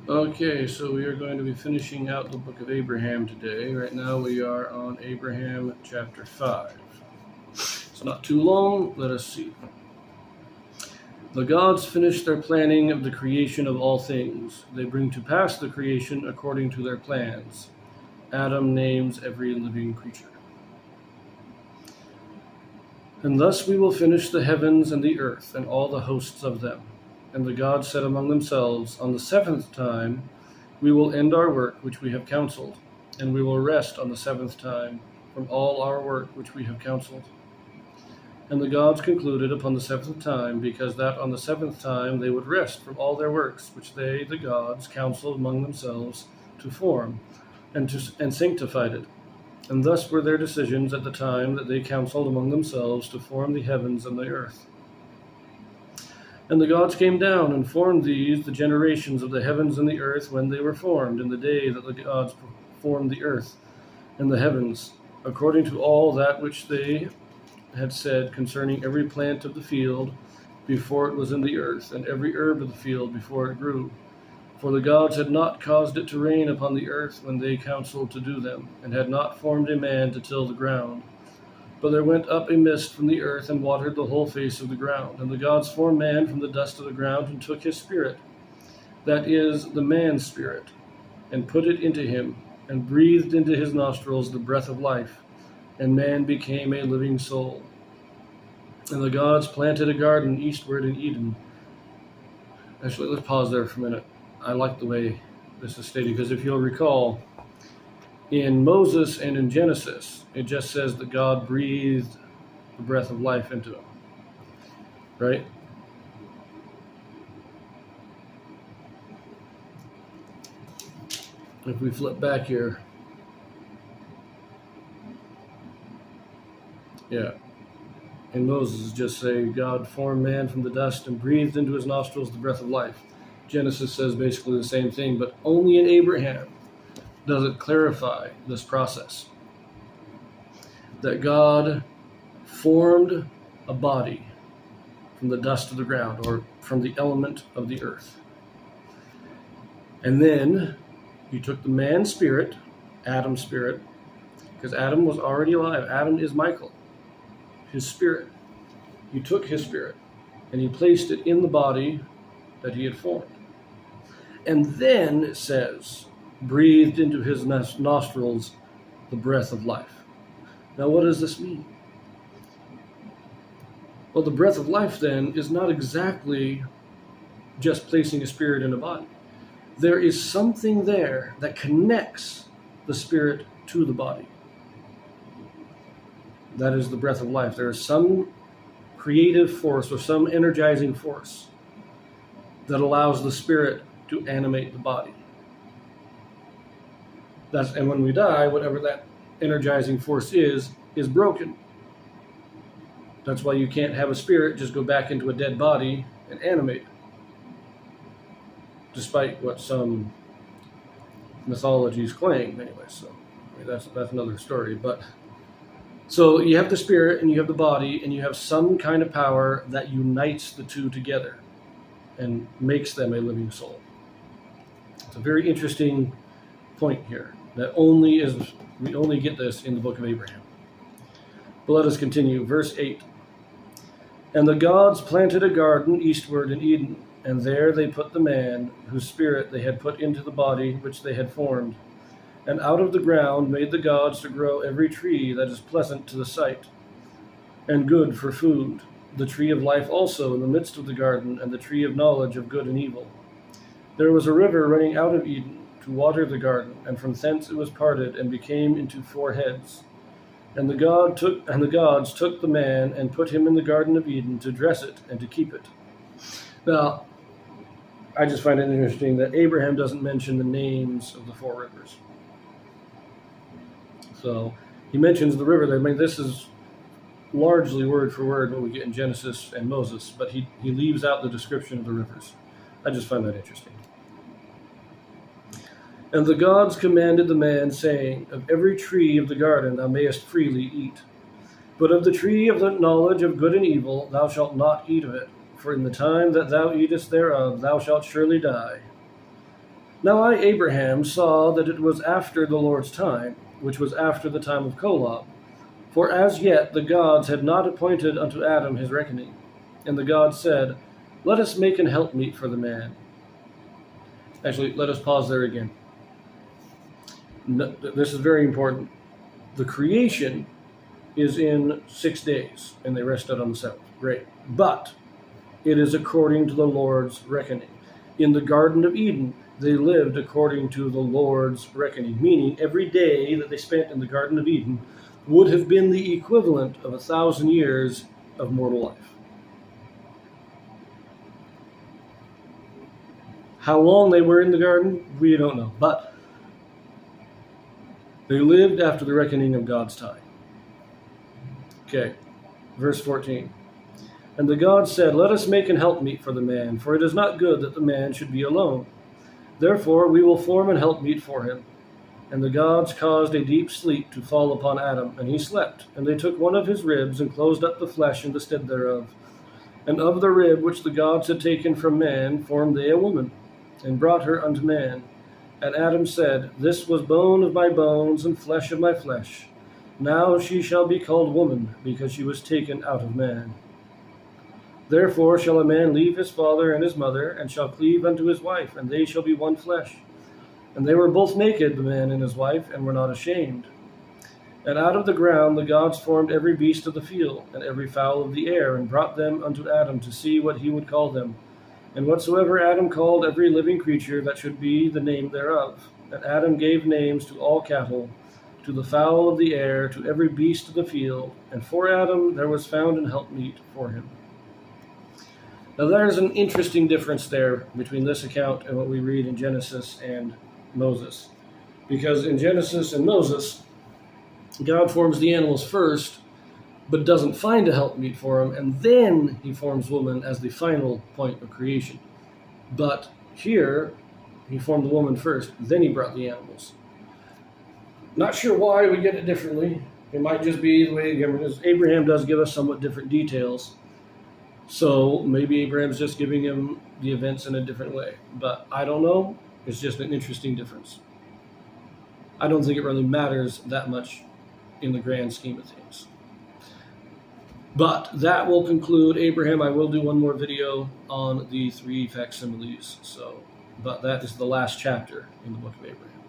Okay, so we are going to be finishing out the book of Abraham today. Right now we are on Abraham chapter 5. It's not too long. Let us see. The gods finish their planning of the creation of all things. They bring to pass the creation according to their plans. Adam names every living creature. And thus we will finish the heavens and the earth and all the hosts of them. And the gods said among themselves, on the seventh time we will end our work which we have counseled, and we will rest on the seventh time from all our work which we have counseled. And the gods concluded upon the seventh time, because that on the seventh time they would rest from all their works which they, the gods, counseled among themselves to form and sanctified it. And thus were their decisions at the time that they counseled among themselves to form the heavens and the earth. And the gods came down and formed these, the generations of the heavens and the earth, when they were formed, in the day that the gods formed the earth and the heavens, according to all that which they had said concerning every plant of the field before it was in the earth, and every herb of the field before it grew. For the gods had not caused it to rain upon the earth when they counseled to do them, and had not formed a man to till the ground. But there went up a mist from the earth and watered the whole face of the ground. And the gods formed man from the dust of the ground and took his spirit, that is, the man's spirit, and put it into him, and breathed into his nostrils the breath of life, and man became a living soul. And the gods planted a garden eastward in Eden. Actually, let's pause there for a minute. I like the way this is stated, because if you'll recall, in Moses and in Genesis, it just says that God breathed the breath of life into him, right? If we flip back here, yeah, in Moses, just say God formed man from the dust and breathed into his nostrils the breath of life. Genesis says basically the same thing, but only in Abraham does it clarify this process, that God formed a body from the dust of the ground, or from the element of the earth. And then he took the man's spirit, Adam's spirit, because Adam was already alive. Adam is Michael, his spirit. He took his spirit and he placed it in the body that he had formed. And then it says, breathed into his nostrils the breath of life. Now, what does this mean? Well, the breath of life then is not exactly just placing a spirit in a body. There is something there that connects the spirit to the body. That is the breath of life. There is some creative force or some energizing force that allows the spirit to animate the body. And when we die, whatever that energizing force is broken. That's why you can't have a spirit just go back into a dead body and animate, despite what some mythologies claim. Anyway, so that's another story. But so you have the spirit and you have the body, and you have some kind of power that unites the two together and makes them a living soul. It's a very interesting point here. We only get this in the book of Abraham. But let us continue. Verse 8. And the gods planted a garden eastward in Eden, and there they put the man whose spirit they had put into the body which they had formed. And out of the ground made the gods to grow every tree that is pleasant to the sight, and good for food, the tree of life also in the midst of the garden, and the tree of knowledge of good and evil. There was a river running out of Eden to water the garden, and from thence it was parted and became into 4 heads. And the gods took the man and put him in the Garden of Eden to dress it and to keep it. Now, I just find it interesting that Abraham doesn't mention the names of the 4 rivers. So he mentions the river there. I mean, this is largely word for word what we get in Genesis and Moses, but he leaves out the description of the rivers. I just find that interesting. And the gods commanded the man, saying, of every tree of the garden thou mayest freely eat, but of the tree of the knowledge of good and evil thou shalt not eat of it, for in the time that thou eatest thereof thou shalt surely die. Now I, Abraham, saw that it was after the Lord's time, which was after the time of Kolob. For as yet the gods had not appointed unto Adam his reckoning. And the gods said, Let us make an helpmeet for the man. Actually, let us pause there again. No, this is very important. The creation is in 6 days, and they rested on the seventh. Great. But it is according to the Lord's reckoning. In the Garden of Eden, they lived according to the Lord's reckoning, meaning every day that they spent in the Garden of Eden would have been the equivalent of 1,000 years of mortal life. How long they were in the garden, we don't know. But they lived after the reckoning of God's time. Okay, verse 14. And the gods said, Let us make an helpmeet for the man, for it is not good that the man should be alone. Therefore we will form an helpmeet for him. And the gods caused a deep sleep to fall upon Adam, and he slept. And they took one of his ribs, and closed up the flesh in the stead thereof. And of the rib which the gods had taken from man formed they a woman, and brought her unto man. And Adam said, This was bone of my bones, and flesh of my flesh. Now she shall be called woman, because she was taken out of man. Therefore shall a man leave his father and his mother, and shall cleave unto his wife, and they shall be one flesh. And they were both naked, the man and his wife, and were not ashamed. And out of the ground the gods formed every beast of the field, and every fowl of the air, and brought them unto Adam to see what he would call them. And whatsoever Adam called every living creature, that should be the name thereof. And Adam gave names to all cattle, to the fowl of the air, to every beast of the field. And for Adam there was found an helpmeet for him. Now there's an interesting difference there between this account and what we read in Genesis and Moses. Because in Genesis and Moses, God forms the animals first, but doesn't find a helpmeet for him, and then he forms woman as the final point of creation. But here, he formed the woman first, then he brought the animals. Not sure why we get it differently. It might just be the way, because Abraham does give us somewhat different details. So maybe Abraham's just giving him the events in a different way. But I don't know. It's just an interesting difference. I don't think it really matters that much in the grand scheme of things. But that will conclude Abraham. I will do one more video on the 3 facsimiles. But that is the last chapter in the book of Abraham.